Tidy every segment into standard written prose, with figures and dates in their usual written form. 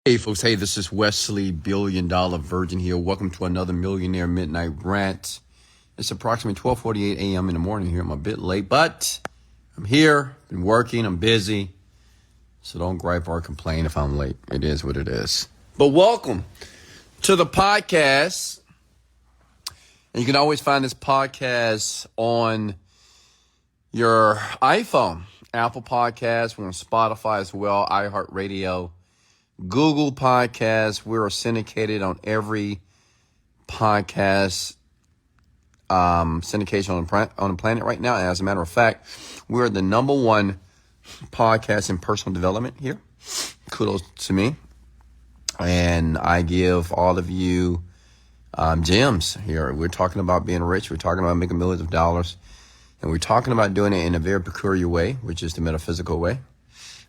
Hey folks, hey, this is Wesley Virgin here. Welcome to another Millionaire Midnight Rant. It's approximately 12:48 a.m. in the morning here. I'm a bit late, but I'm here, been working, I'm busy. So don't gripe or complain if I'm late. It is what it is. But welcome to the podcast. And you can always find this podcast on your iPhone, Apple Podcasts, we're on Spotify as well, iHeartRadio, Google Podcasts. We're syndicated on every podcast syndication on the planet right now. And as a matter of fact, we're the number one podcast in personal development here. Kudos to me. And I give all of you gems here. We're talking about being rich. We're talking about making millions of dollars. And we're talking about doing it in a very peculiar way, which is the metaphysical way.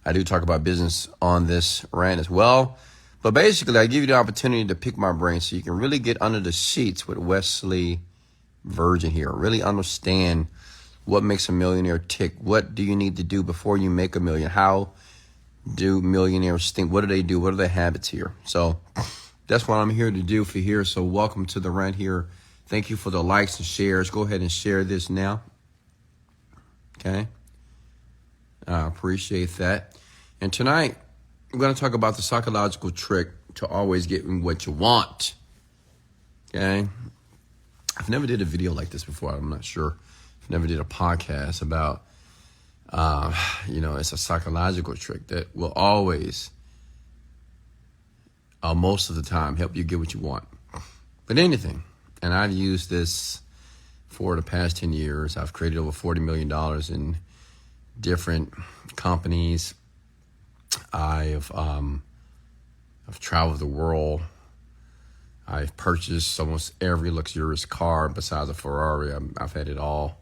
I do talk about business on this rant as well. But basically, I give you the opportunity to pick my brain so you can really get under the sheets with Wesley Virgin here. Really understand what makes a millionaire tick. What do you need to do before you make a million? How do millionaires think? What do they do? What are their habits here? So that's what I'm here to do for here. So welcome to the rant here. Thank you for the likes and shares. Go ahead and share this now. Okay. I appreciate that. And tonight, we're going to talk about the psychological trick to always getting what you want. Okay? I've never did a video like this before. I'm not sure. I've never did a podcast about, it's a psychological trick that will always, most of the time, help you get what you want. But anything. And I've used this for the past 10 years. I've created over $40 million in different companies. I've traveled the world. I've purchased almost every luxurious car besides a Ferrari. I've had it all.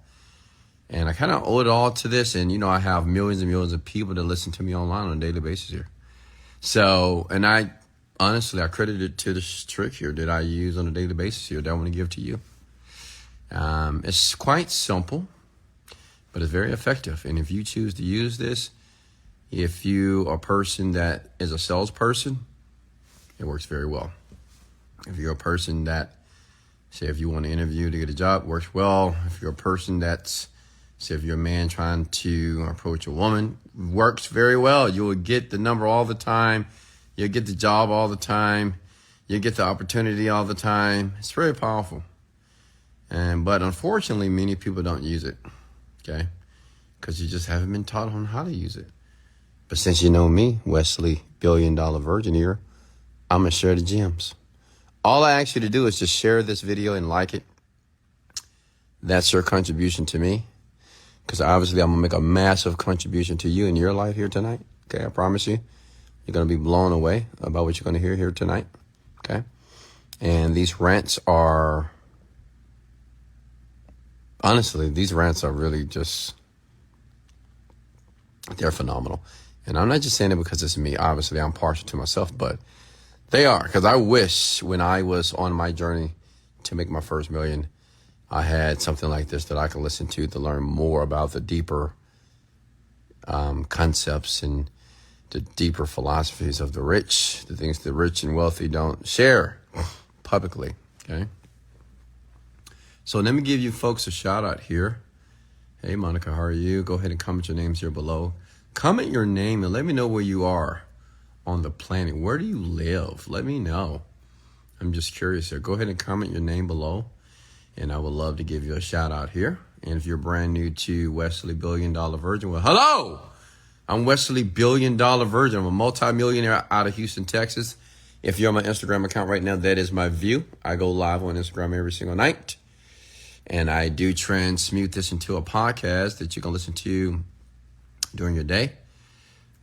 And I kind of owe it all to this. And, I have millions and millions of people that listen to me online on a daily basis here. So, and I credit it to this trick here that I use on a daily basis here that I want to give to you. It's quite simple, but it's very effective. And if you choose to use this, if you are a person that is a salesperson, it works very well. If you're a person that, say, if you want to interview to get a job, works well. If you're a person that's, say, if you're a man trying to approach a woman, works very well. You will get the number all the time. You'll get the job all the time. You'll get the opportunity all the time. It's very powerful. But unfortunately, many people don't use it. Okay, because you just haven't been taught on how to use it. But since you know me, Wesley Virgin here, I'm going to share the gems. All I ask you to do is just share this video and like it. That's your contribution to me. Because obviously I'm going to make a massive contribution to you in your life here tonight. Okay, I promise you. You're going to be blown away about what you're going to hear here tonight. Okay, and these rants are... Honestly, these rants are really just, they're phenomenal. And I'm not just saying it because it's me. Obviously, I'm partial to myself, but they are. Because I wish when I was on my journey to make my first million, I had something like this that I could listen to learn more about the deeper concepts and the deeper philosophies of the rich, the things the rich and wealthy don't share publicly, okay? So let me give you folks a shout out here. Hey, Monica, how are you? Go ahead and comment your names here below. Comment your name and let me know where you are on the planet. Where do you live? Let me know. I'm just curious here. Go ahead and comment your name below, and I would love to give you a shout out here. And if you're brand new to Wesley Virgin, well, hello! I'm Wesley Virgin. I'm a multi-millionaire out of Houston, Texas. If you're on my Instagram account right now, that is my view. I go live on Instagram every single night. And I do transmute this into a podcast that you can listen to during your day.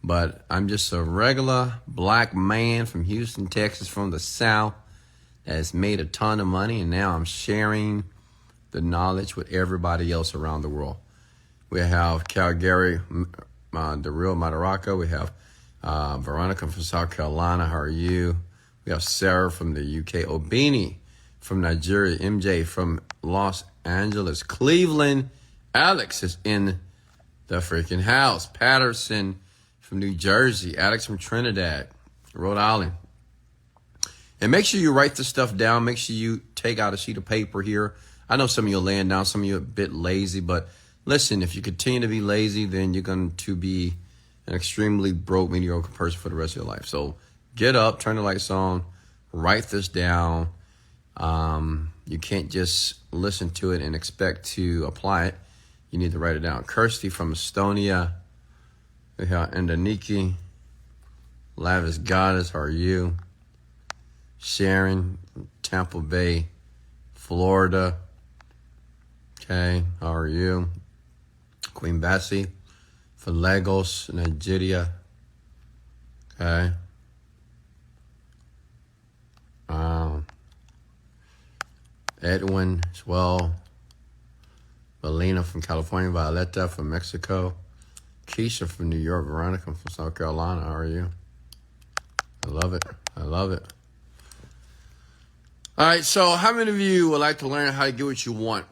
But I'm just a regular black man from Houston, Texas, from the South that has made a ton of money. And now I'm sharing the knowledge with everybody else around the world. We have Calgary, the real Madaraka. We have Veronica from South Carolina. How are you? We have Sarah from the UK. Obini from Nigeria. MJ from Los Angeles. Cleveland. Alex is in the freaking house. Patterson from New Jersey. Alex from Trinidad. Rhode Island. And make sure you write this stuff down. Make sure you take out a sheet of paper here. I know some of you are laying down, some of you are a bit lazy, but listen, if you continue to be lazy, then you're going to be an extremely broke, mediocre person for the rest of your life. So get up, turn the lights on, write this down. You can't just listen to it and expect to apply it. You need to write it down. Kirsty from Estonia. We have Indaniki. Lavish Goddess, how are you? Sharon from Tampa Bay, Florida. Okay, how are you? Queen Bessie from Lagos, Nigeria. Okay. Edwin as well. Melina from California. Violetta from Mexico. Keisha from New York. Veronica from South Carolina. How are you? I love it. I love it. All right, so how many of you would like to learn how to get what you want?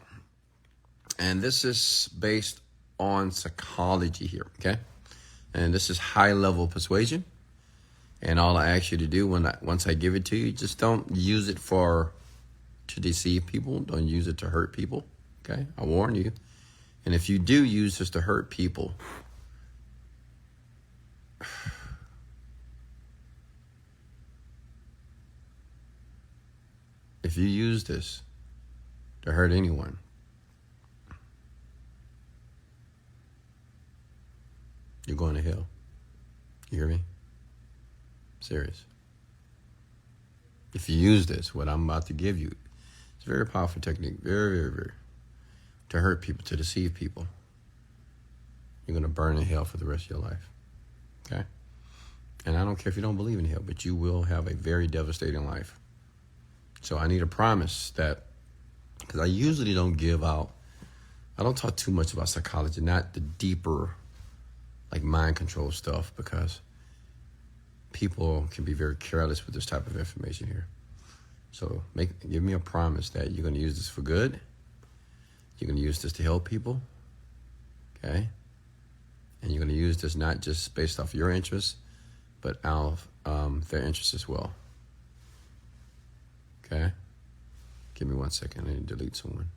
And this is based on psychology here, okay? And this is high-level persuasion. And all I ask you to do once I give it to you, just don't use it to deceive people. Don't use it to hurt people, okay? I warn you. And if you do use this to hurt people, if you use this to hurt anyone, you're going to hell. You hear me? Serious. If you use this, what I'm about to give you, it's a very powerful technique, very, very, very, to hurt people, to deceive people. You're going to burn in hell for the rest of your life, okay? And I don't care if you don't believe in hell, but you will have a very devastating life. So I need a promise that, because I usually don't give out, I don't talk too much about psychology, not the deeper, like mind control stuff, because people can be very careless with this type of information here. So give me a promise that you're going to use this for good. You're going to use this to help people, okay? And you're going to use this not just based off your interests, but out of their interests as well. Okay? Give me 1 second. I need to delete someone.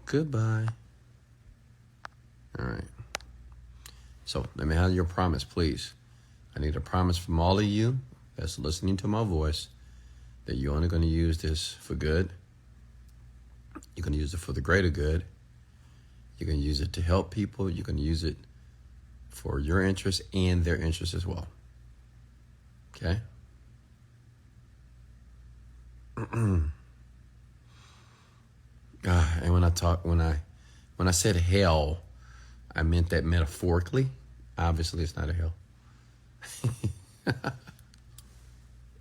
Goodbye. All right. So let me have your promise, please. I need a promise from all of you that's listening to my voice that you're only going to use this for good. You're going to use it for the greater good. You're going to use it to help people. You're going to use it for your interests and their interests as well. Okay? And when I said hell, I meant that metaphorically. Obviously, it's not a hell.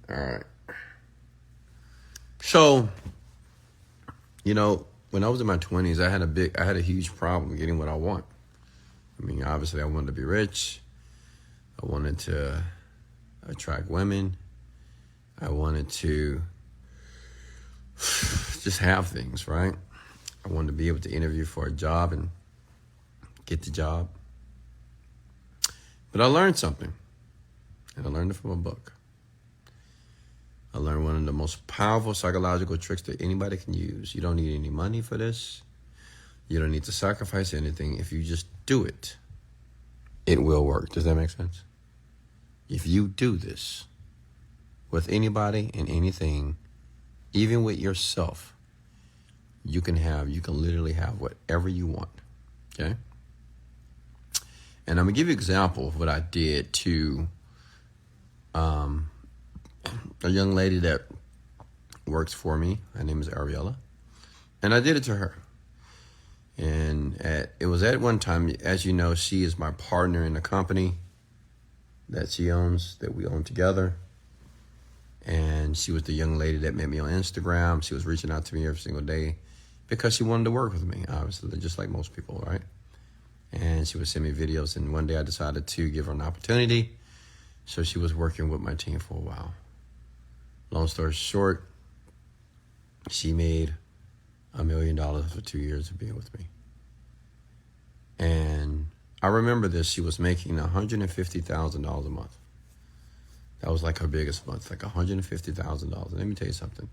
All right. So, when I was in my 20s, I had a huge problem getting what I want. I mean, obviously, I wanted to be rich. I wanted to attract women. I wanted to just have things, right? I wanted to be able to interview for a job and get the job. But I learned something, and I learned it from a book. I learned one of the most powerful psychological tricks that anybody can use. You don't need any money for this. You don't need to sacrifice anything. If you just do it, it will work. Does that make sense? If you do this with anybody and anything, even with yourself, you can literally have whatever you want, okay? And I'm going to give you an example of what I did to a young lady that works for me. Her name is Ariella. And I did it to her. And it was at one time, as you know, she is my partner in the company that she owns, that we own together. And she was the young lady that met me on Instagram. She was reaching out to me every single day because she wanted to work with me, obviously, just like most people, right? And she would send me videos. And one day I decided to give her an opportunity. So she was working with my team for a while. Long story short, she made $1 million for 2 years of being with me. And I remember this. She was making $150,000 a month. That was like her biggest month, like $150,000. Let me tell you something.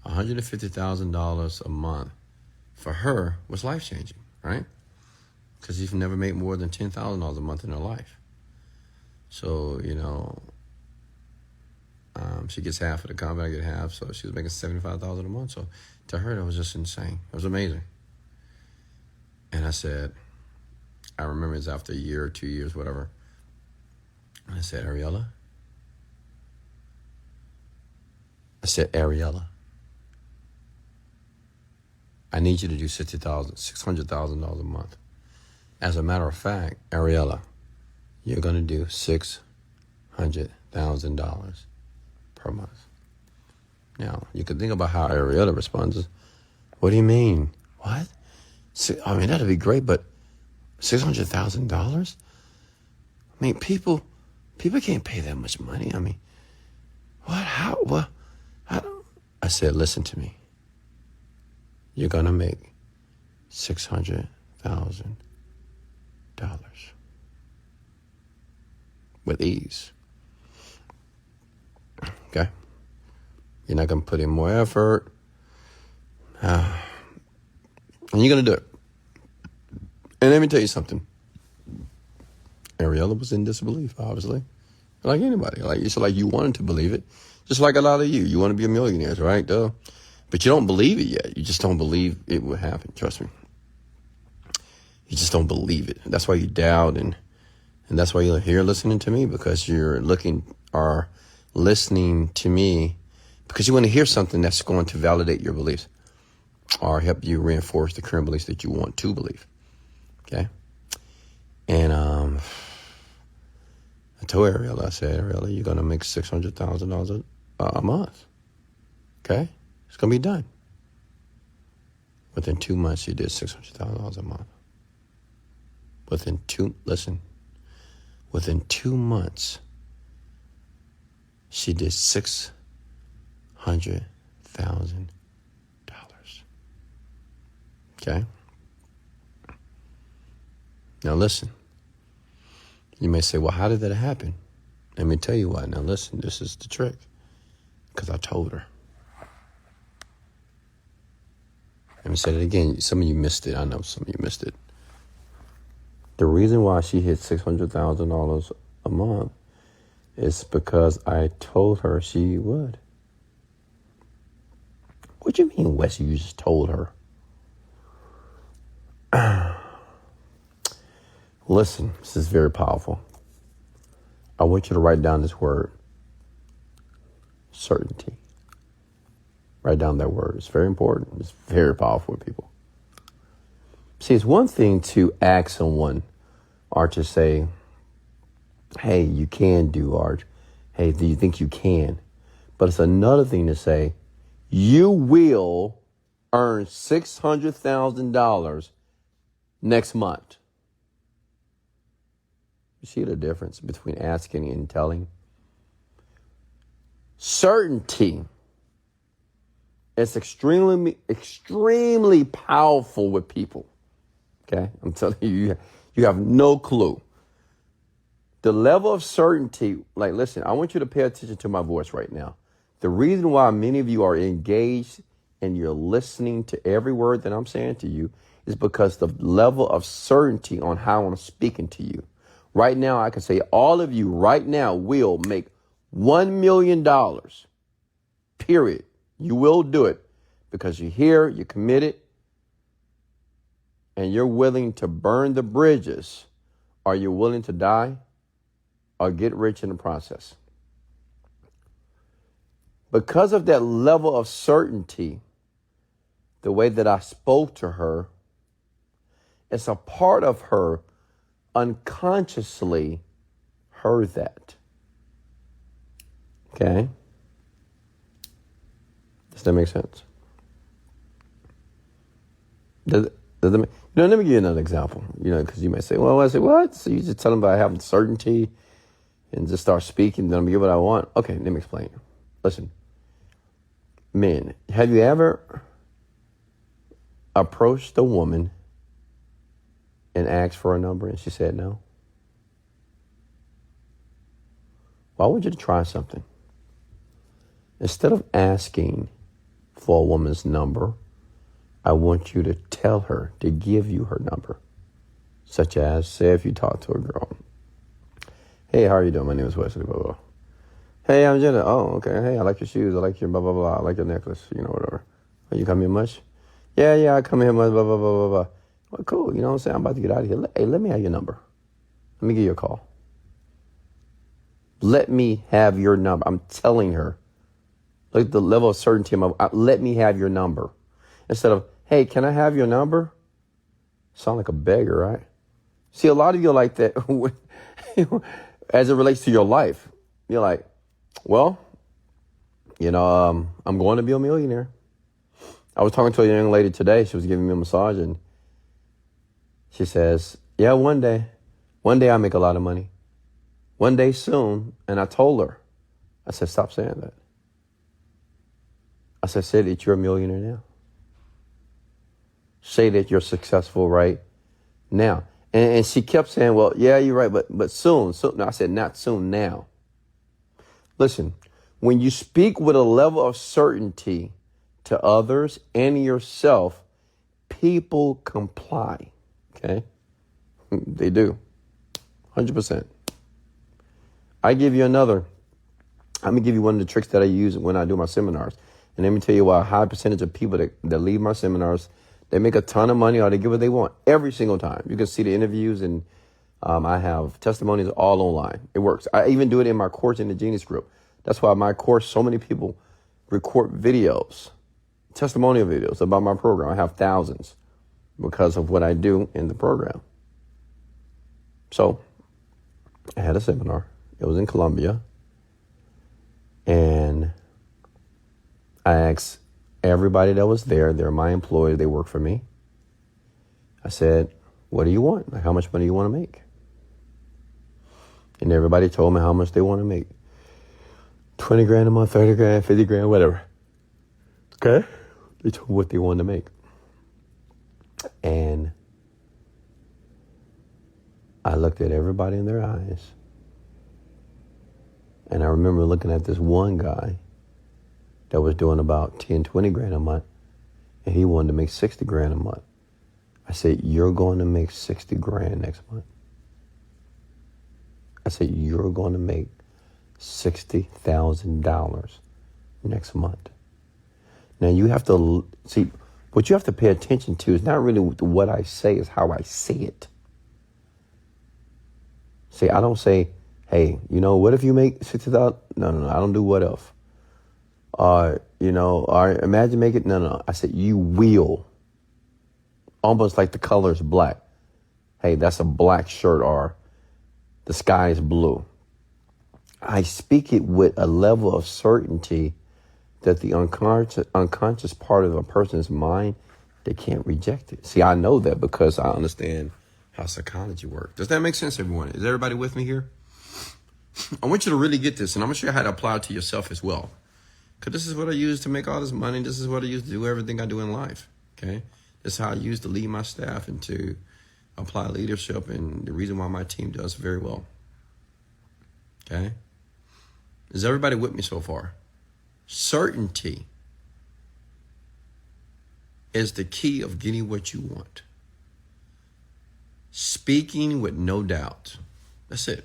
$150,000 a month for her was life-changing, right? Because she's never made more than $10,000 a month in her life. So, she gets half of the comp, I get half, so she was making $75,000 a month. So to her, that was just insane. It was amazing. And I remember it was after a year or 2 years, whatever. And I said, Ariella, I need you to do $600,000 a month. As a matter of fact, Ariella, you're going to do $600,000 per month. Now, you can think about how Ariella responds. What do you mean? What? I mean, that'd be great, but $600,000? I mean, people can't pay that much money. I mean, what? How? What? I said, listen to me. You're going to make $600,000 with ease. Okay? You're not going to put in more effort. And you're going to do it. And let me tell you something. Ariella was in disbelief, obviously. Like anybody. It's like you wanted to believe it. Just like a lot of you. You want to be a millionaire, right? Duh. But you don't believe it yet. You just don't believe it will happen. Trust me. You just don't believe it. That's why you doubt, and that's why you're here listening to me, because you're listening to me because you want to hear something that's going to validate your beliefs or help you reinforce the current beliefs that you want to believe. Okay? And I told Ariella, I said, Ariella, you're going to make $600,000 a month. Okay? It's going to be done. Within 2 months, she did $600,000 a month. Within 2 months, she did $600,000. Okay? Now listen. You may say, well, how did that happen? Let me tell you why. Now listen, this is the trick. Because I told her. Let me say it again. Some of you missed it. I know some of you missed it. The reason why she hit $600,000 a month is because I told her she would. What do you mean, Wesley? You just told her? Listen, this is very powerful. I want you to write down this word, certainty. Write down that word. It's very important. It's very powerful with people. See, it's one thing to ask someone or to say, hey, you can do, or hey, do you think you can? But it's another thing to say, you will earn $600,000 next month. You see the difference between asking and telling? Certainty. It's extremely powerful with people. Okay? I'm telling you, you have no clue. The level of certainty, listen, I want you to pay attention to my voice right now. The reason why many of you are engaged and you're listening to every word that I'm saying to you is because the level of certainty on how I'm speaking to you. Right now, I can say all of you right now will make $1 million, period. You will do it because you're here, you're committed, and you're willing to burn the bridges, or you're willing to die or get rich in the process. Because of that level of certainty, the way that I spoke to her, it's a part of her unconsciously heard that. Okay? Does that make sense? Does it make, let me give you another example. Because you may say, well, I say, what? So you just tell them about having certainty and just start speaking, then I'm going to get what I want? Okay, let me explain. Listen, men, have you ever approached a woman and asked for a number and she said no? Well, I want you to try something. Instead of asking for a woman's number, I want you to tell her to give you her number. Such as, say if you talk to a girl. Hey, how are you doing? My name is Wesley, blah, blah. Hey, I'm Jenna. Oh, okay. Hey, I like your shoes. I like your blah, blah, blah. I like your necklace, whatever. Oh, you come here much? Yeah, I come here much, blah, blah, blah, blah, blah. Well, cool. You know what I'm saying? I'm about to get out of here. Hey, let me have your number. Let me give you a call. Let me have your number. I'm telling her. Look at the level of certainty. Let me have your number. Instead of, hey, can I have your number? Sound like a beggar, right? See, a lot of you are like that as it relates to your life. You're like, well, I'm going to be a millionaire. I was talking to a young lady today. She was giving me a massage, and she says, yeah, one day I'll make a lot of money. One day soon. And I told her, I said, stop saying that. I said, say that you're a millionaire now. Say that you're successful right now. And she kept saying, well, yeah, you're right, but soon. No, I said, not soon, now. Listen, when you speak with a level of certainty to others and yourself, people comply, okay? They do, 100%. I'm going to give you one of the tricks that I use when I do my seminars. And let me tell you why a high percentage of people that leave my seminars, they make a ton of money or they get what they want every single time. You can see the interviews, and I have testimonies all online. It works. I even do it in my course in the Genius Group. That's why my course, so many people record videos, testimonial videos about my program. I have thousands because of what I do in the program. So I had a seminar. It was in Colombia. And I asked everybody that was there, they're my employees, they work for me. I said, what do you want? Like, how much money do you want to make? And everybody told me how much they want to make. 20 grand a month, 30 grand, 50 grand, whatever. Okay? They told me what they wanted to make. And I looked at everybody in their eyes. And I remember looking at this one guy that was doing about 10, 20 grand a month. And he wanted to make 60 grand a month. I said, you're going to make 60 grand next month. I said, you're going to make $60,000 next month. Now you have to see, what you have to pay attention to is not really what I say, is how I say it. See, I don't say, hey, what if you make 60,000? No, I don't do what if. Or imagine make it. No. I said, you will. Almost like the color is black. Hey, that's a black shirt, or the sky is blue. I speak it with a level of certainty that the unconscious part of a person's mind, they can't reject it. See, I know that because I understand how psychology works. Does that make sense, everyone? Is everybody with me here? I want you to really get this, and I'm going to show you how to apply it to yourself as well. Because this is what I use to make all this money. This is what I use to do everything I do in life, okay? This is how I use to lead my staff and to apply leadership, and the reason why my team does very well, okay? Is everybody with me so far? Certainty is the key of getting what you want. Speaking with no doubt. That's it.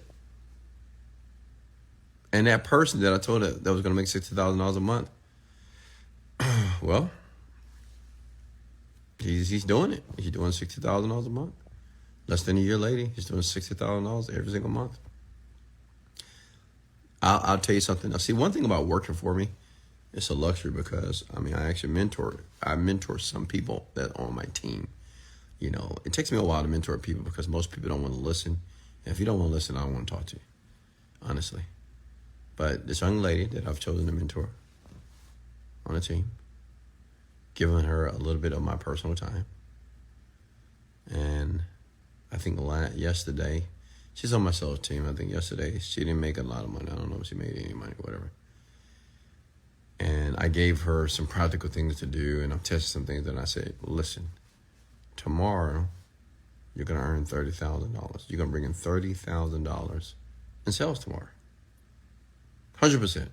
And that person that I told that was going to make $60,000 a month, well, he's doing it. He's doing $60,000 a month. Less than a year later, he's doing $60,000 every single month. I'll tell you something. Now, see, one thing about working for me, it's a luxury because, I actually mentor some people that are on my team. It takes me a while to mentor people because most people don't want to listen. And if you don't want to listen, I don't want to talk to you, honestly. But this young lady that I've chosen to mentor on the team, giving her a little bit of my personal time. And I think yesterday, she's on my sales team. I think yesterday she didn't make a lot of money. I don't know if she made any money, whatever. And I gave her some practical things to do, and I've tested some things, and I said, listen, tomorrow you're going to earn $30,000. You're going to bring in $30,000 in sales tomorrow. 100%.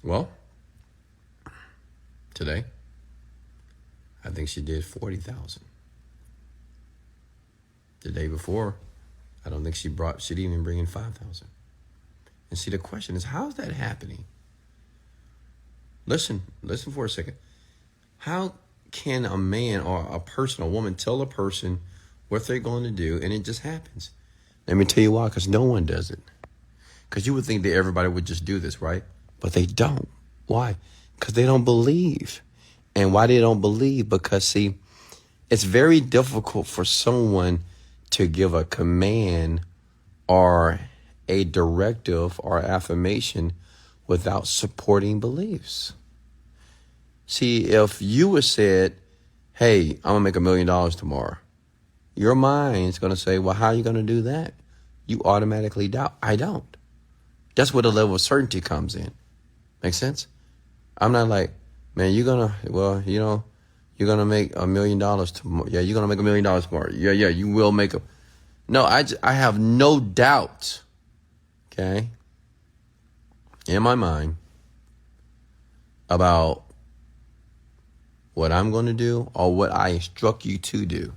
Well, today, I think she did 40,000. The day before, I don't think she didn't even bring in 5,000. And see, the question is, how's that happening? Listen for a second. How can a man or a person, a woman, tell a person what they're going to do and it just happens? Let me tell you why, because no one does it. Because you would think that everybody would just do this, right? But they don't. Why? Because they don't believe. And why they don't believe? Because, see, it's very difficult for someone to give a command or a directive or affirmation without supporting beliefs. See, if you had said, hey, I'm going to make $1 million tomorrow, your mind's going to say, well, how are you going to do that? You automatically doubt. I don't. That's where the level of certainty comes in. Make sense? I'm not like, man, you're going to make $1 million tomorrow. Yeah, you're going to make $1 million tomorrow. Yeah, you will make a. No, I have no doubt, okay, in my mind about what I'm going to do or what I instruct you to do.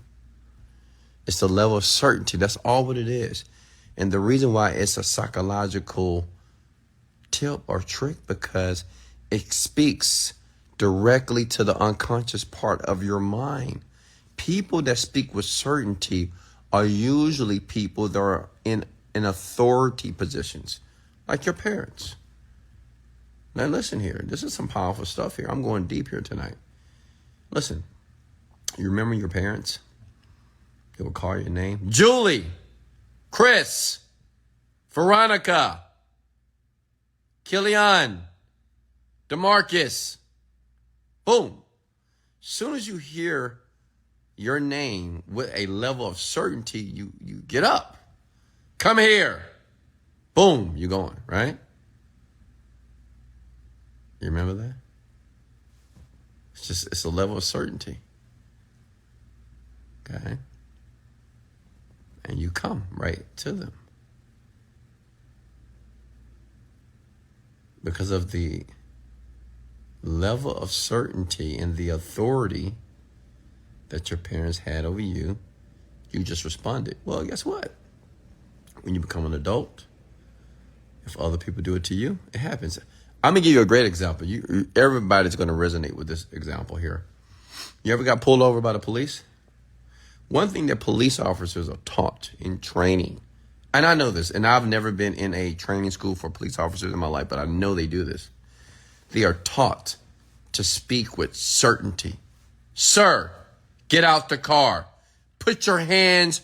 It's the level of certainty. That's all what it is. And the reason why it's a psychological tip or trick, because it speaks directly to the unconscious part of your mind. People that speak with certainty are usually people that are in authority positions, like your parents. Now listen here. This is some powerful stuff here. I'm going deep here tonight. Listen, you remember your parents? They would call your name. Julie, Chris, Veronica, Killian, DeMarcus. Boom. As soon as you hear your name with a level of certainty, you get up. Come here. Boom, you're going, right? You remember that? It's a level of certainty. Okay? And you come right to them. Because of the level of certainty and the authority that your parents had over you, you just responded. Well, guess what? When you become an adult, if other people do it to you, it happens. I'm going to give you a great example. Everybody's going to resonate with this example here. You ever got pulled over by the police? One thing that police officers are taught in training, and I know this, and I've never been in a training school for police officers in my life, but I know they do this. They are taught to speak with certainty. Sir, get out the car. Put your hands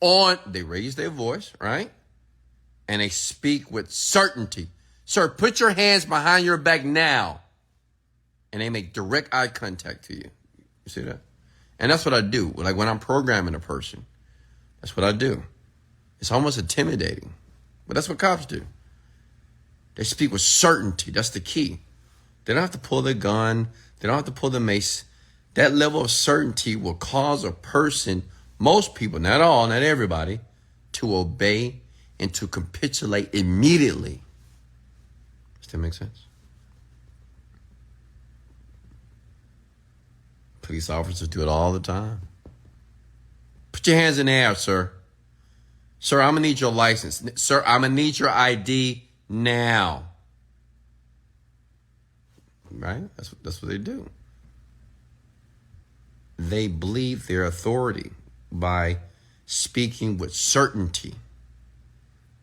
on. They raise their voice, right? And they speak with certainty. Sir, put your hands behind your back now. And they make direct eye contact to you. You see that? And that's what I do. Like when I'm programming a person, that's what I do. It's almost intimidating, but that's what cops do. They speak with certainty. That's the key. They don't have to pull their gun. They don't have to pull the mace. That level of certainty will cause a person, most people, not all, not everybody, to obey and to capitulate immediately. Does that make sense? Police officers do it all the time. Put your hands in the air, sir. Sir, I'm going to need your license. Sir, I'm going to need your ID now. Right? That's what they do. They believe their authority by speaking with certainty,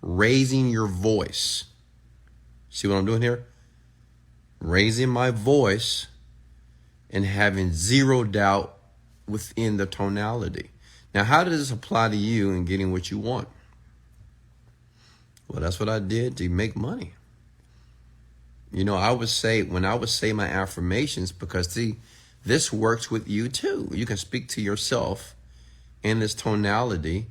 raising your voice. See what I'm doing here? Raising my voice and having zero doubt within the tonality. Now, how does this apply to you in getting what you want? Well, that's what I did to make money. You know, I would say my affirmations, because see, this works with you too. You can speak to yourself in this tonality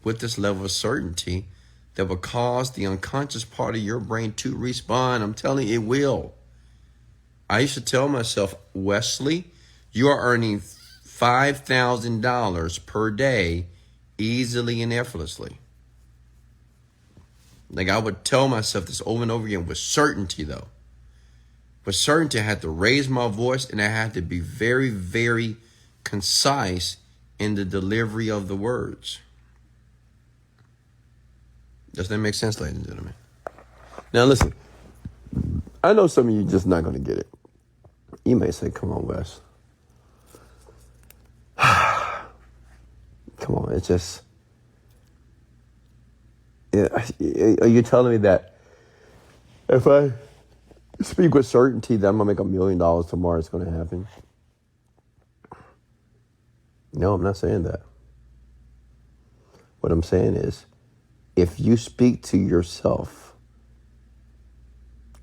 with this level of certainty that will cause the unconscious part of your brain to respond. I'm telling you, it will. I used to tell myself, Wesley, you are earning $5,000 per day easily and effortlessly. Like I would tell myself this over and over again with certainty though. With certainty, I had to raise my voice and I had to be very, very concise in the delivery of the words. Does that make sense, ladies and gentlemen? Now listen, I know some of you just not going to get it. You may say, come on, Wes. Come on, it's just... Are you telling me that if I speak with certainty that I'm going to make $1 million tomorrow, it's going to happen? No, I'm not saying that. What I'm saying is, if you speak to yourself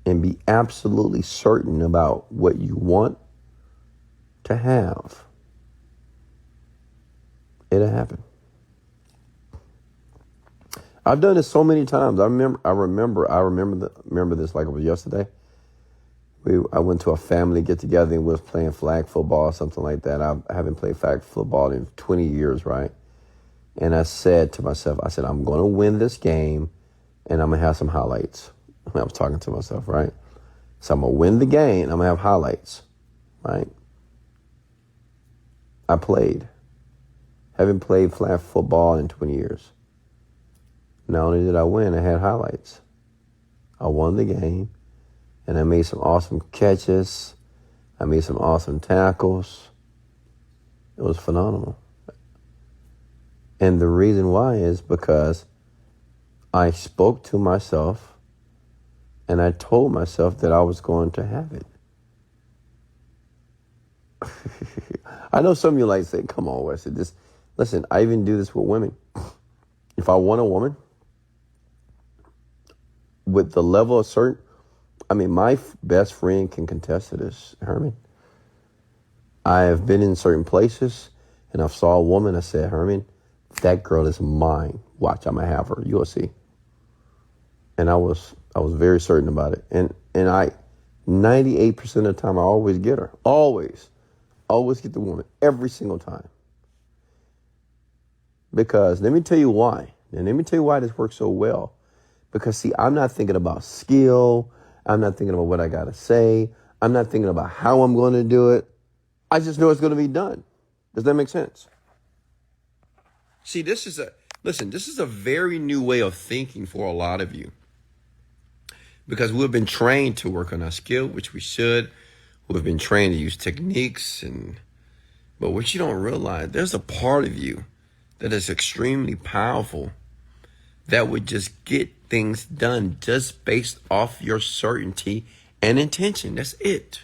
and be absolutely certain about what you want to have, it'll happen. I've done this so many times. I remember this like it was yesterday. I went to a family get together and we was playing flag football or something like that. I haven't played flag football in 20 years, right? And I said to myself, I'm going to win this game and I'm going to have some highlights. I was talking to myself, right? So I'm going to win the game and I'm going to have highlights, right? I played. Haven't played flag football in 20 years. Not only did I win, I had highlights. I won the game, and I made some awesome catches. I made some awesome tackles. It was phenomenal. And the reason why is because I spoke to myself, and I told myself that I was going to have it. I know some of you like say, come on, Wesley. Listen, I even do this with women. If I want a woman, with the level of my best friend can contest to this, Herman. I have been in certain places and I saw a woman. I said, Herman, that girl is mine. Watch, I'm gonna have her. You'll see. And I was very certain about it. And I, 98% of the time, I always get her. Always get the woman every single time. Because let me tell you why. And let me tell you why this works so well. Because, see, I'm not thinking about skill. I'm not thinking about what I got to say. I'm not thinking about how I'm going to do it. I just know it's going to be done. Does that make sense? See, this is a very new way of thinking for a lot of you. Because we've been trained to work on our skill, which we should. We've been trained to use techniques. But what you don't realize, there's a part of you that is extremely powerful that would just get things done just based off your certainty and intention. That's it.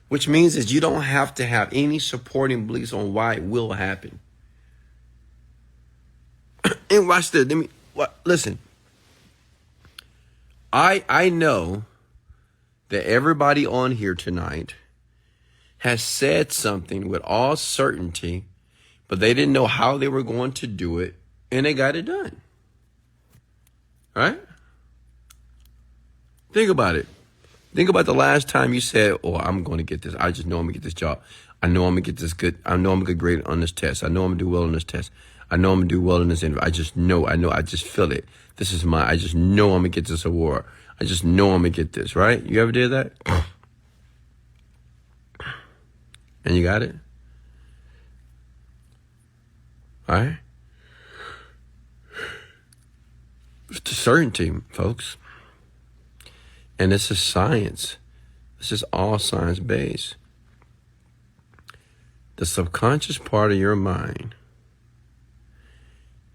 Which means is you don't have to have any supporting beliefs on why it will happen. And watch this. Listen. I know that everybody on here tonight has said something with all certainty, but they didn't know how they were going to do it, and they got it done. Right? Think about it. Think about the last time you said, oh, I'm going to get this. I just know I'm going to get this job. I know I'm going to get this good. I know I'm going to get great on this test. I know I'm going to do well on this test. I know I'm going to do well in this interview. I just feel it. This is I just know I'm going to get this award. I just know I'm going to get this, right? You ever did that? And you got it? All right? It's certainty, folks. And this is science. This is all science-based. The subconscious part of your mind,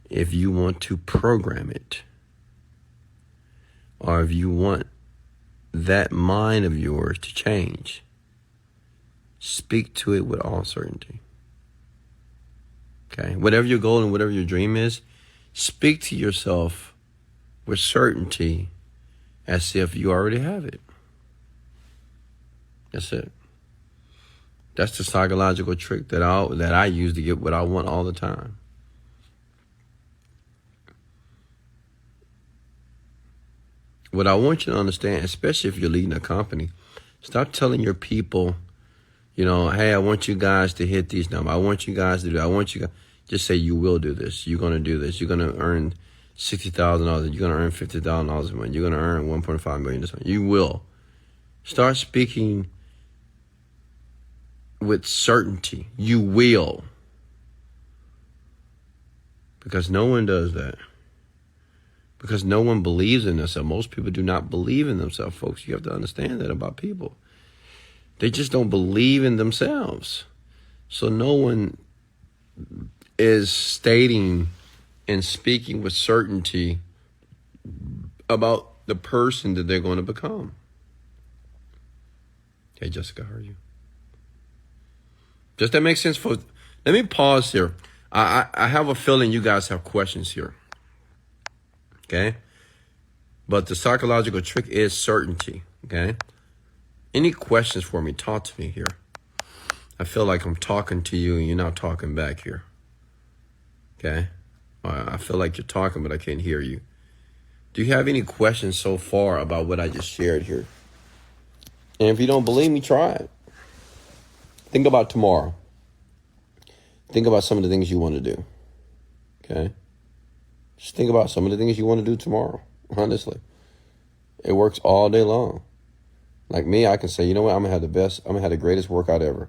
if you want to program it, or if you want that mind of yours to change, speak to it with all certainty. Okay? Whatever your goal and whatever your dream is, speak to yourself with certainty as if you already have it. That's it. That's the psychological trick that I use to get what I want all the time. What I want you to understand, especially if you're leading a company, stop telling your people, hey, I want you guys to hit these numbers. I want you guys to do. Just say you will do this. You're going to do this. You're going to earn $60,000. You're going to earn $50,000 a month. You're going to earn $1.5 million this month. You will. Start speaking with certainty. You will. Because no one does that. Because no one believes in themselves. Most people do not believe in themselves, folks. You have to understand that about people. They just don't believe in themselves. So no one is stating and speaking with certainty about the person that they're going to become. Hey, Jessica, how are you? Does that make sense? Let me pause here. I have a feeling you guys have questions here. Okay? But the psychological trick is certainty. Okay? Any questions for me? Talk to me here. I feel like I'm talking to you and you're not talking back here. Okay? I feel like you're talking, but I can't hear you. Do you have any questions so far about what I just shared here? And if you don't believe me, try it. Think about tomorrow. Think about some of the things you want to do. Okay? Just think about some of the things you want to do tomorrow. Honestly. It works all day long. Like me, I can say, you know what? I'm going to have the greatest workout ever.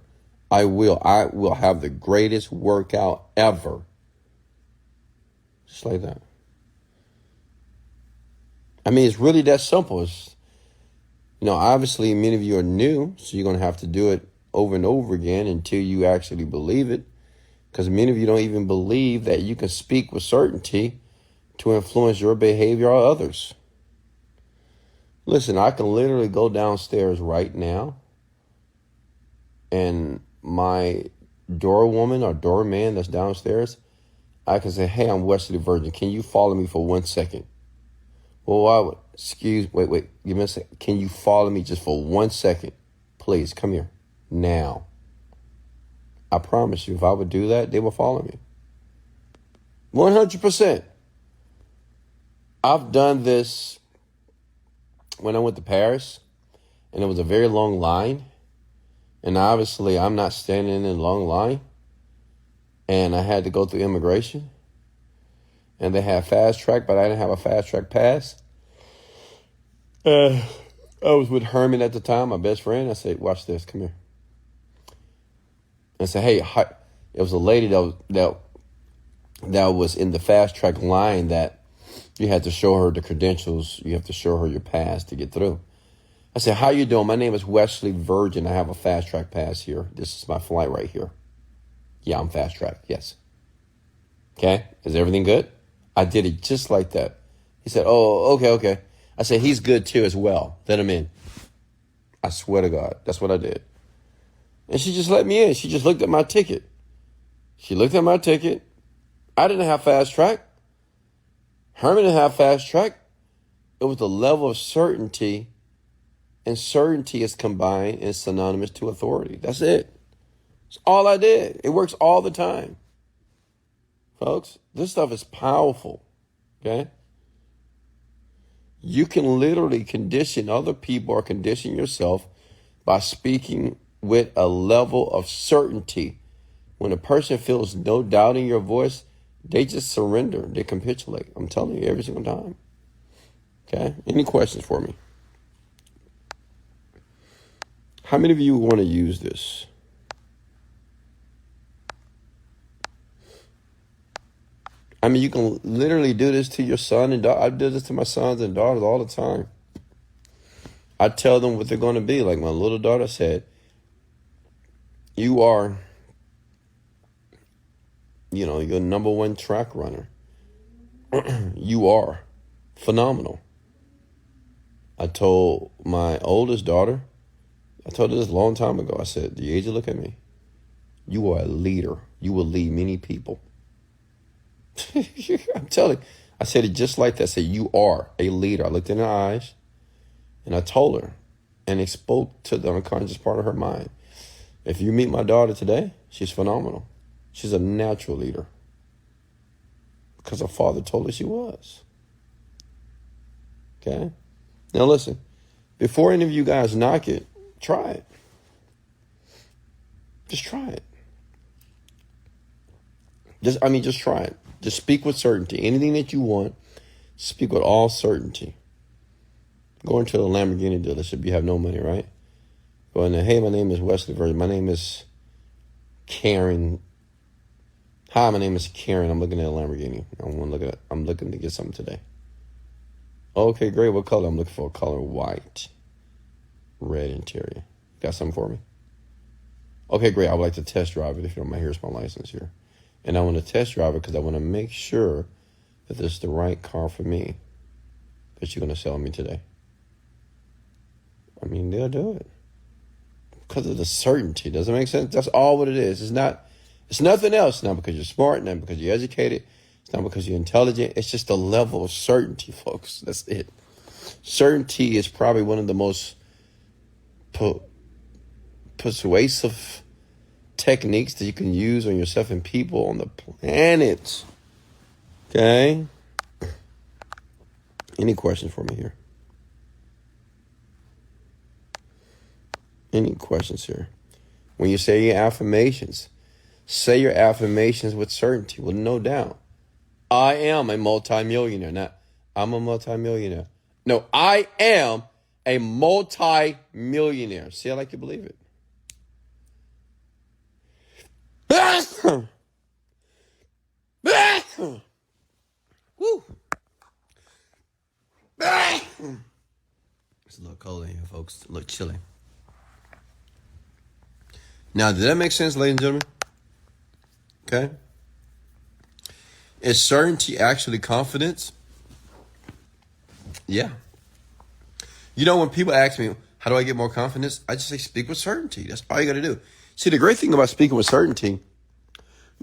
I will have the greatest workout ever. Just like that. I mean, it's really that simple. Obviously many of you are new, so you're going to have to do it over and over again until you actually believe it. Because many of you don't even believe that you can speak with certainty to influence your behavior or others. Listen, I can literally go downstairs right now and my doorwoman or doorman that's downstairs, I can say, hey, I'm Wesley Virgin. Can you follow me for 1 second? Well, wait, give me a second. Can you follow me just for 1 second? Please, come here. Now. I promise you, if I would do that, they will follow me. 100%. I've done this when I went to Paris, and it was a very long line. And obviously, I'm not standing in a long line. And I had to go through immigration. And they had fast track, but I didn't have a fast track pass. I was with Herman at the time, my best friend. I said, watch this, come here. I said, hey, hi. It was a lady that was in the fast track line that you had to show her the credentials. You have to show her your pass to get through. I said, how you doing? My name is Wesley Virgin. I have a fast track pass here. This is my flight right here. Yeah, I'm fast track. Yes. Okay. Is everything good? I did it just like that. He said, oh, okay. I said, he's good too as well. Let him in. I swear to God, that's what I did. And she just let me in. She just looked at my ticket. I didn't have fast track. Herman didn't have fast track. It was the level of certainty, and certainty is combined and synonymous to authority. That's it. That's all I did. It works all the time. Folks, this stuff is powerful. Okay? You can literally condition other people or condition yourself by speaking with a level of certainty. When a person feels no doubt in your voice, they just surrender. They capitulate. I'm telling you, every single time. Okay? Any questions for me? How many of you want to use this? I mean, you can literally do this to your son and daughter. I do this to my sons and daughters all the time. I tell them what they're going to be. Like my little daughter said, you are, your number one track runner. You are phenomenal. I told my oldest daughter, I told her this a long time ago. I said, the age you look at me, you are a leader. You will lead many people. I'm telling you, I said it just like that. I said, you are a leader. I looked in her eyes and I told her, and it spoke to the unconscious part of her mind. If you meet my daughter today, she's phenomenal. She's a natural leader because her father told her she was. Okay? Now listen, before any of you guys knock it, try it. Just try it. Just try it. Just speak with certainty. Anything that you want, Speak with all certainty. Go into the Lamborghini dealership. You have no money, right? Go in there. Hey, my name is Wesley Virgin. My name is Karen. Hi, my name is Karen. I'm looking at a Lamborghini. I'm looking to get something today. Okay, great. What color? I'm looking for a color white. Red interior. Got something for me? Okay, great. I would like to test drive it. If you don't mind, here's my license here. And I want to test drive it because I want to make sure that this is the right car for me that you're going to sell me today. I mean, they'll do it. Because of the certainty. Does it make sense? That's all what it is. It's nothing else. It's not because you're smart, not because you're educated. It's not because you're intelligent. It's just a level of certainty, folks. That's it. Certainty is probably one of the most persuasive techniques that you can use on yourself and people on the planet. Okay? Any questions for me here? Any questions here? When you say your affirmations, say your affirmations with certainty, with no doubt. I am a multimillionaire. Not, I'm a multimillionaire. No, I am a multi-millionaire. See, I like to believe it. Woo. It's a little cold in here, folks. A little chilly. Now, did that make sense, ladies and gentlemen? Okay. Is certainty actually confidence? Yeah. You know, when people ask me, how do I get more confidence? I just say, speak with certainty. That's all you got to do. See, the great thing about speaking with certainty,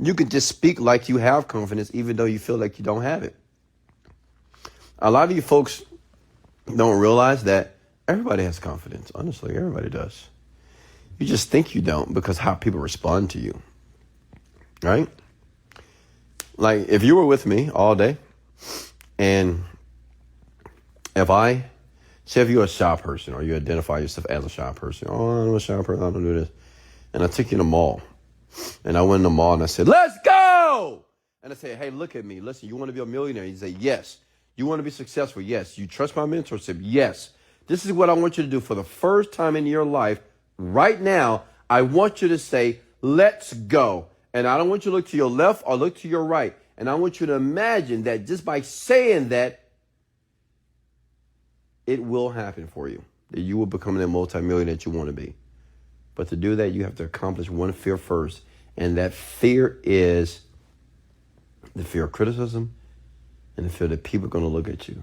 you can just speak like you have confidence, even though you feel like you don't have it. A lot of you folks don't realize that everybody has confidence. Honestly, everybody does. You just think you don't because how people respond to you. Right? Like, if you were with me all day, and say if you're a shy person, or you identify yourself as a shy person, I'm a shy person, I don't do this, and I took you to the mall, and I went in the mall, and I said, let's go! And I said, hey, look at me, listen, you want to be a millionaire? You say, yes. You want to be successful? Yes. You trust my mentorship? Yes. This is what I want you to do for the first time in your life. Right now, I want you to say, let's go. And I don't want you to look to your left or look to your right. And I want you to imagine that just by saying that, it will happen for you. That you will become that multimillionaire that you want to be. But to do that, you have to accomplish one fear first. And that fear is the fear of criticism and the fear that people are going to look at you.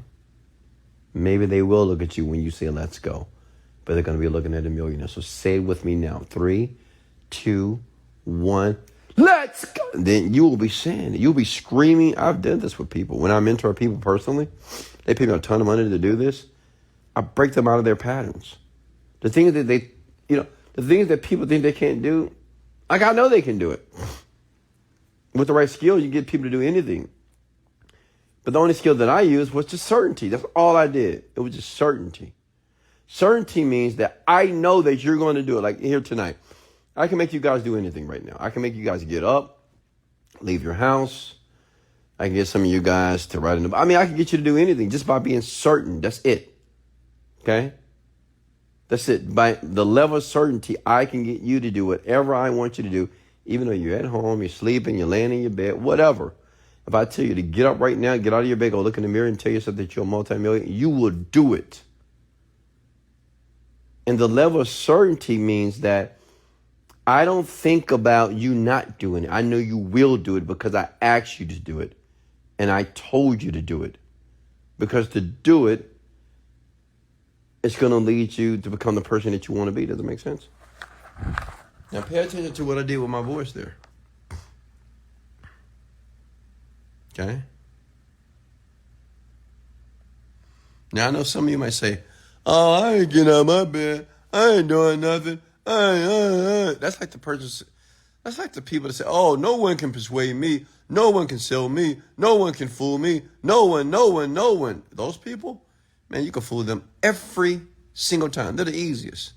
Maybe they will look at you when you say, let's go. But they're going to be looking at a millionaire. So say it with me now. 3, 2, 1. Let's go. Then you will be saying it. You'll be screaming. I've done this with people. When I mentor people personally, they pay me a ton of money to do this. I break them out of their patterns. The things that the things that people think they can't do, like I know they can do it. With the right skills, you get people to do anything. But the only skill that I used was just certainty. That's all I did. It was just certainty. Certainty means that I know that you're going to do it. Like here tonight, I can make you guys do anything right now. I can make you guys get up, leave your house. I can get some of you guys to write in the. I mean, I can get you to do anything just by being certain. That's it. Okay? That's it. By the level of certainty, I can get you to do whatever I want you to do, even though you're at home, you're sleeping, you're laying in your bed, whatever. If I tell you to get up right now, get out of your bed, go look in the mirror and tell yourself that you're a multimillionaire, you will do it. And the level of certainty means that I don't think about you not doing it. I know you will do it because I asked you to do it. And I told you to do it. Because to do it, it's going to lead you to become the person that you want to be. Does it make sense? Now pay attention to what I did with my voice there. Okay? Now I know some of you might say, oh, I ain't getting out of my bed. I ain't doing nothing. That's like the people that say, oh, no one can persuade me. No one can sell me. No one can fool me. No one. Those people, man, you can fool them every single time. They're the easiest.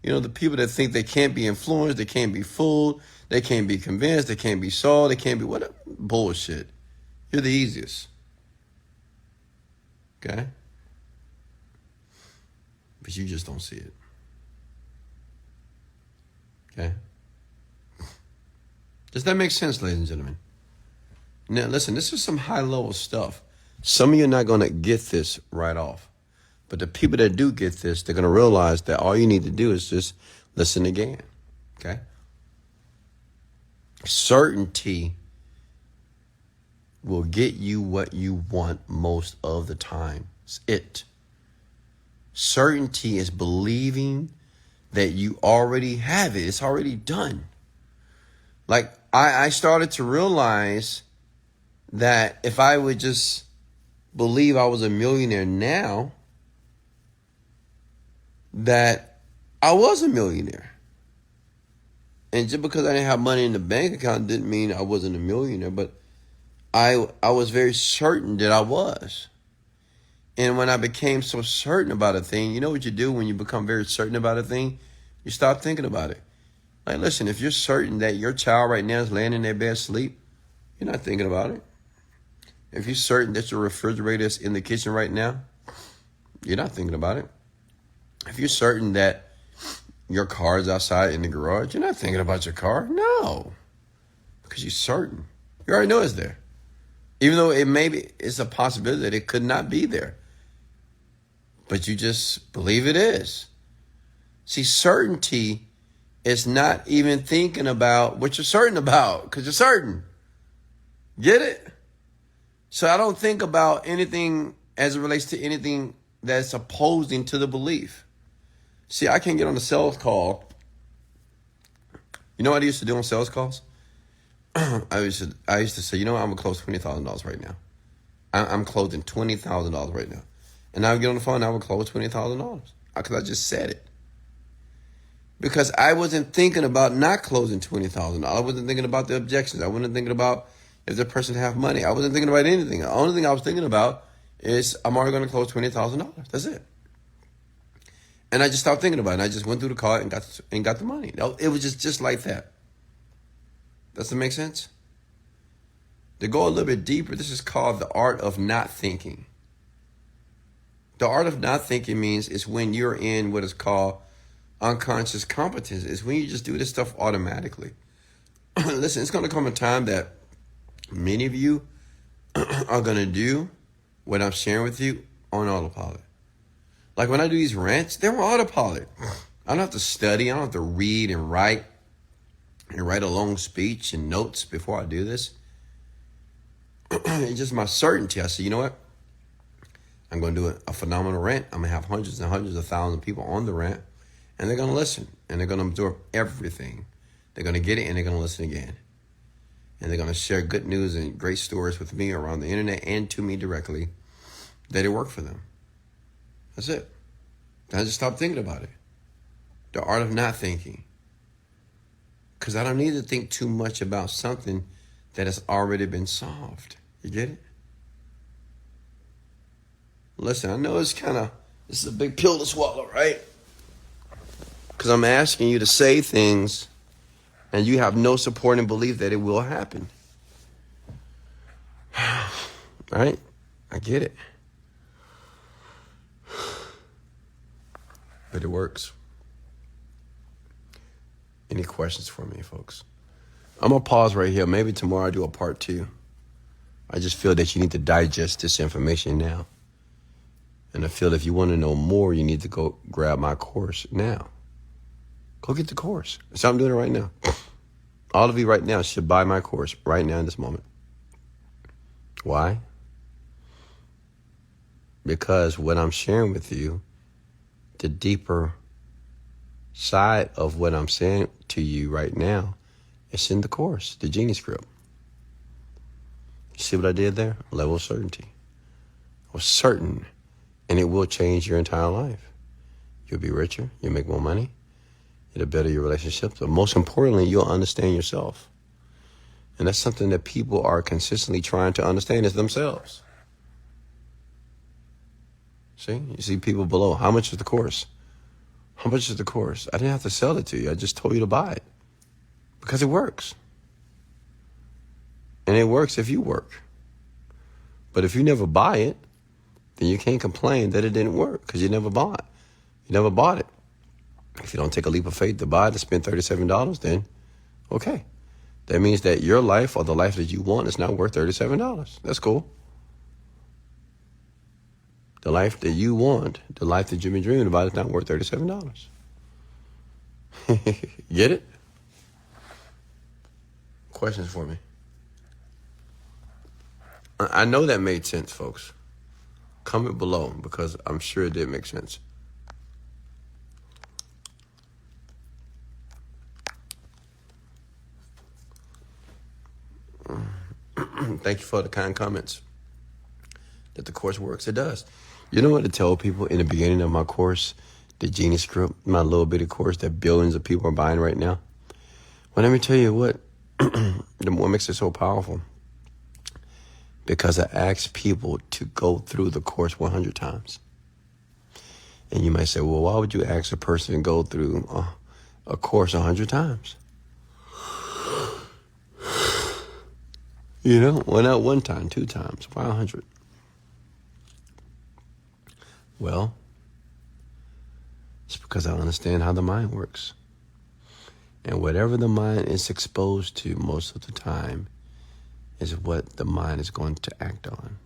You know, the people that think they can't be influenced, they can't be fooled, they can't be convinced, they can't be sold, they can't be whatever. Bullshit. You're the easiest. Okay? But you just don't see it. Okay? Does that make sense, ladies and gentlemen? Now, listen, this is some high-level stuff. Some of you are not going to get this right off. But the people that do get this, they're going to realize that all you need to do is just listen again. Okay? Certainty will get you what you want most of the time. It's it. Certainty is believing that you already have it. It's already done. Like, I started to realize that if I would just believe I was a millionaire now, that I was a millionaire. And just because I didn't have money in the bank account didn't mean I wasn't a millionaire, but I was very certain that I was. And when I became so certain about a thing, you know what you do when you become very certain about a thing? You stop thinking about it. Like, listen, if you're certain that your child right now is laying in their bed asleep, you're not thinking about it. If you're certain that your refrigerator is in the kitchen right now, you're not thinking about it. If you're certain that your car is outside in the garage, you're not thinking about your car. No, because you're certain. You already know it's there. Even though it's a possibility that it could not be there. But you just believe it is. See, certainty is not even thinking about what you're certain about, because you're certain. Get it? So I don't think about anything as it relates to anything that's opposing to the belief. See, I can get on a sales call. You know what I used to do on sales calls? I used to say, you know what, I'm going to close $20,000 right now. I'm closing $20,000 right now. And I would get on the phone and I would close $20,000 because I just said it. Because I wasn't thinking about not closing $20,000. I wasn't thinking about the objections. I wasn't thinking about if the person have money. I wasn't thinking about anything. The only thing I was thinking about is I'm already going to close $20,000. That's it. And I just stopped thinking about it. And I just went through the card and got the money. It was just like that. Does that make sense? To go a little bit deeper, this is called the art of not thinking. The art of not thinking means it's when you're in what is called unconscious competence. It's when you just do this stuff automatically. Listen, it's going to come a time that many of you are going to do what I'm sharing with you on autopilot. Like when I do these rants, they're on autopilot. I don't have to study. I don't have to read and write a long speech and notes before I do this. It's just my certainty. I say, you know what? I'm going to do a phenomenal rant. I'm going to have hundreds and hundreds of thousands of people on the rant, and they're going to listen, and they're going to absorb everything. They're going to get it, and they're going to listen again. And they're going to share good news and great stories with me around the internet and to me directly that it worked for them. That's it. I just stopped thinking about it. The art of not thinking. Because I don't need to think too much about something that has already been solved. You get it? Listen, I know this is a big pill to swallow, right? Because I'm asking you to say things and you have no support and belief that it will happen. Right? I get it. But it works. Any questions for me, folks? I'm going to pause right here. Maybe tomorrow I do a part 2. I just feel that you need to digest this information now. And I feel if you want to know more, you need to go grab my course now. Go get the course. So I'm doing it right now. All of you right now should buy my course right now in this moment. Why? Because what I'm sharing with you, the deeper side of what I'm saying to you right now, it's in the course, the Genie Script. You see what I did there? Level of certainty. I was certain, and it will change your entire life. You'll be richer. You'll make more money. It'll better your relationships. But most importantly, you'll understand yourself. And that's something that people are consistently trying to understand is themselves. See? You see people below. How much is the course? How much is the course? I didn't have to sell it to you. I just told you to buy it. Because it works. And it works if you work. But if you never buy it, then you can't complain that it didn't work because you never bought. You never bought it. If you don't take a leap of faith to buy it to spend $37, then okay. That means that your life or the life that you want is not worth $37. That's cool. The life that you want, the life that you've been dreaming about is not worth $37. Get it? Questions for me? I know that made sense, folks. Comment below because I'm sure it did make sense. Thank you for the kind comments that the course works. It does. You know what to tell people in the beginning of my course, the Genius Group, my little bitty course that billions of people are buying right now? Well, let me tell you what makes it so powerful. Because I ask people to go through the course 100 times. And you might say, well, why would you ask a person to go through a course 100 times? You know, why not one time, 2 times, why 100? Well, it's because I understand how the mind works. And whatever the mind is exposed to most of the time is what the mind is going to act on.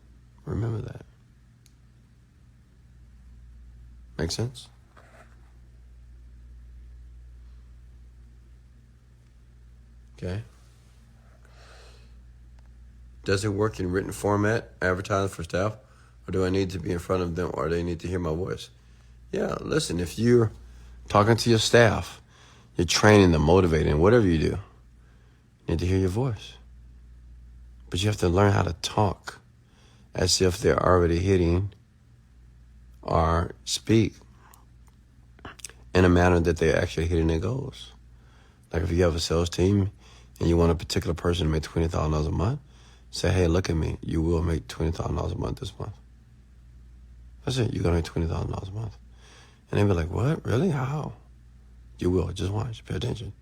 Remember that. Make sense? Okay. Does it work in written format, advertising for staff, or do I need to be in front of them, or they need to hear my voice? Yeah, listen, if you're talking to your staff, you're training them, motivating, whatever you do, you need to hear your voice. But you have to learn how to talk as if they're already hitting or speak in a manner that they're actually hitting their goals. Like if you have a sales team and you want a particular person to make $20,000 a month, say, hey, look at me. You will make $20,000 a month this month. That's it. You're going to make $20,000 a month. And they'll be like, what? Really? How? You will. Just watch. Pay attention.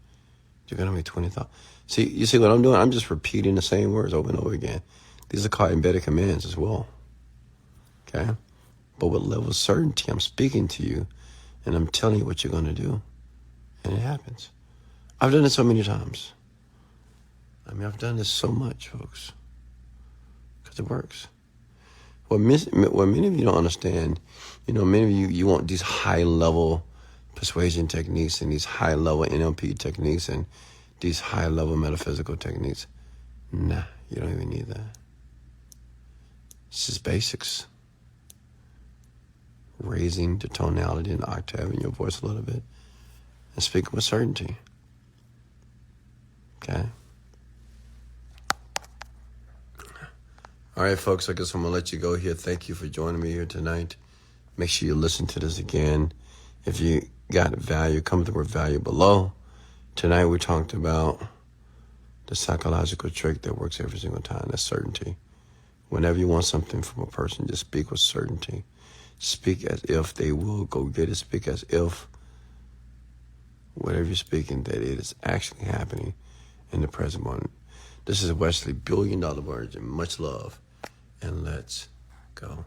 You're going to make $20,000. See, you see what I'm doing? I'm just repeating the same words over and over again. These are called embedded commands as well. Okay? But with level of certainty, I'm speaking to you and I'm telling you what you're going to do. And it happens. I've done it so many times. I mean, I've done this so much, folks. Because it works. What many of you don't understand, you know, many of you want these high-level persuasion techniques and these high-level NLP techniques and these high-level metaphysical techniques. Nah, you don't even need that. It's just basics. Raising the tonality and the octave in your voice a little bit and speaking with certainty. Okay? All right, folks, I guess I'm going to let you go here. Thank you for joining me here tonight. Make sure you listen to this again. If you got value, comment the word value below. Tonight we talked about the psychological trick that works every single time. That's certainty. Whenever you want something from a person, just speak with certainty. Speak as if they will go get it. Speak as if whatever you're speaking, that it is actually happening in the present moment. This is Wesley, $1 Billion Virgin. Much love, and let's go.